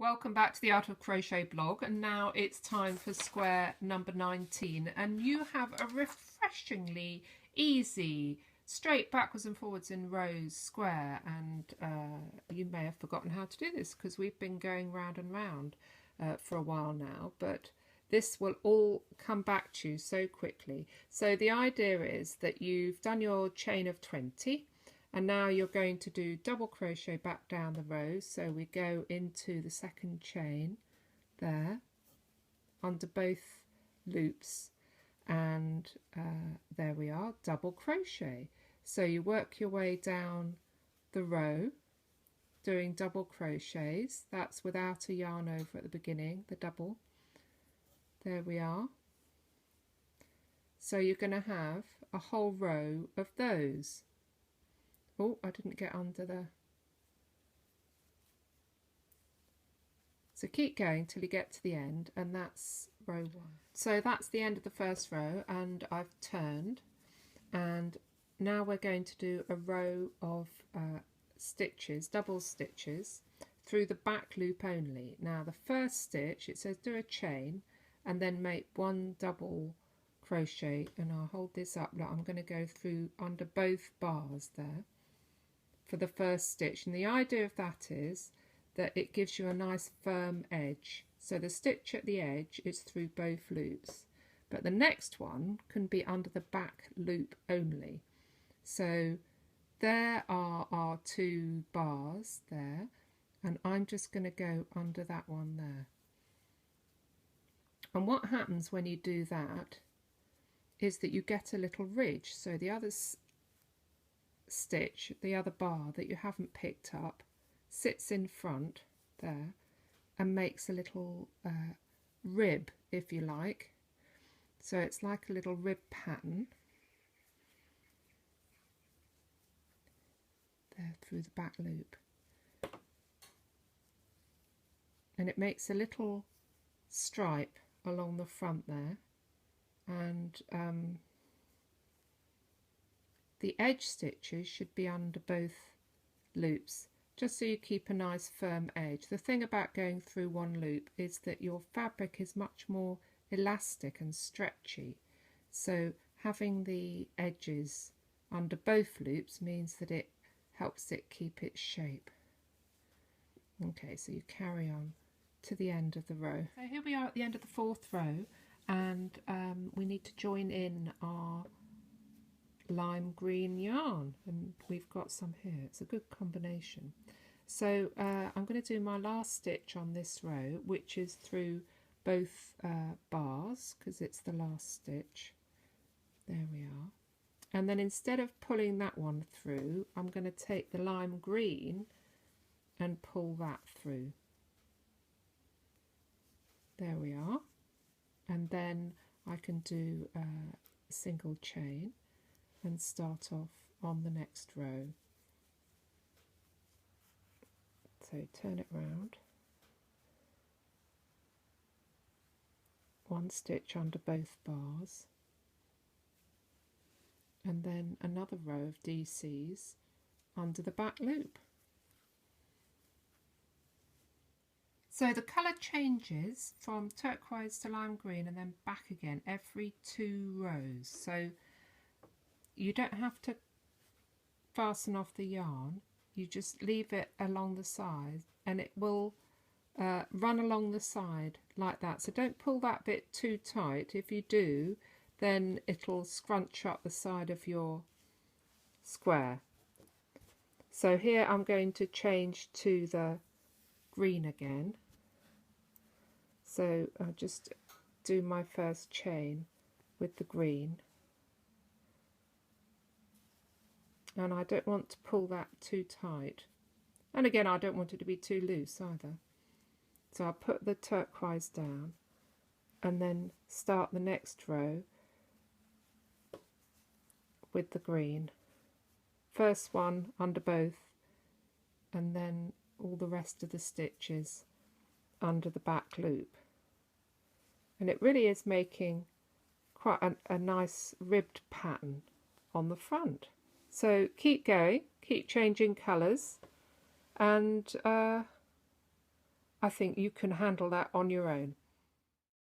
Welcome back to the Art of Crochet blog, and now it's time for square number 19, and you have a refreshingly easy straight backwards and forwards in rows square, and you may have forgotten how to do this because we've been going round and round for a while now, but this will all come back to you so quickly. So the idea is that you've done your chain of 20 and now you're going to do double crochet back down the row. So we go into the second chain there under both loops, and there we are, double crochet. So you work your way down the row doing double crochets. That's without a yarn over at the beginning, the double. There we are. So you're going to have a whole row of those. Oh, I didn't get under the... So keep going till you get to the end, and that's row 1. So that's the end of the first row, and I've turned, and now we're going to do a row of stitches, double stitches, through the back loop only. Now the first stitch, it says do a chain and then make 1 double crochet, and I'll hold this up. Look, I'm going to go through under both bars there for the first stitch, and the idea of that is that it gives you a nice firm edge. So the stitch at the edge is through both loops, but the next one can be under the back loop only. So there are our 2 bars there, and I'm just going to go under that one there. And what happens when you do that is that you get a little ridge. So the other stitch, the other bar that you haven't picked up, sits in front there and makes a little rib, if you like. So it's like a little rib pattern there through the back loop, and it makes a little stripe along the front there, and the edge stitches should be under both loops, just so you keep a nice firm edge. The thing about going through one loop is that your fabric is much more elastic and stretchy, so having the edges under both loops means that it helps it keep its shape. Okay, so you carry on to the end of the row. So here we are at the end of the 4th row, and we need to join in our lime green yarn, and we've got some here. It's a good combination. So I'm going to do my last stitch on this row, which is through both bars, because it's the last stitch. There we are. And then instead of pulling that one through, I'm going to take the lime green and pull that through. There we are. And then I can do a single chain and start off on the next row. So turn it round, 1 stitch under both bars, and then another row of DCs under the back loop. So the colour changes from turquoise to lime green and then back again every 2 rows. So you don't have to fasten off the yarn, you just leave it along the side and it will run along the side like that. So don't pull that bit too tight. If you do, then it'll scrunch up the side of your square. So here I'm going to change to the green again. So I'll just do my first chain with the green. And I don't want to pull that too tight. And again, I don't want it to be too loose either. So I'll put the turquoise down and then start the next row with the green. First one under both, and then all the rest of the stitches under the back loop. And it really is making quite a nice ribbed pattern on the front. So keep going, keep changing colours, and I think you can handle that on your own.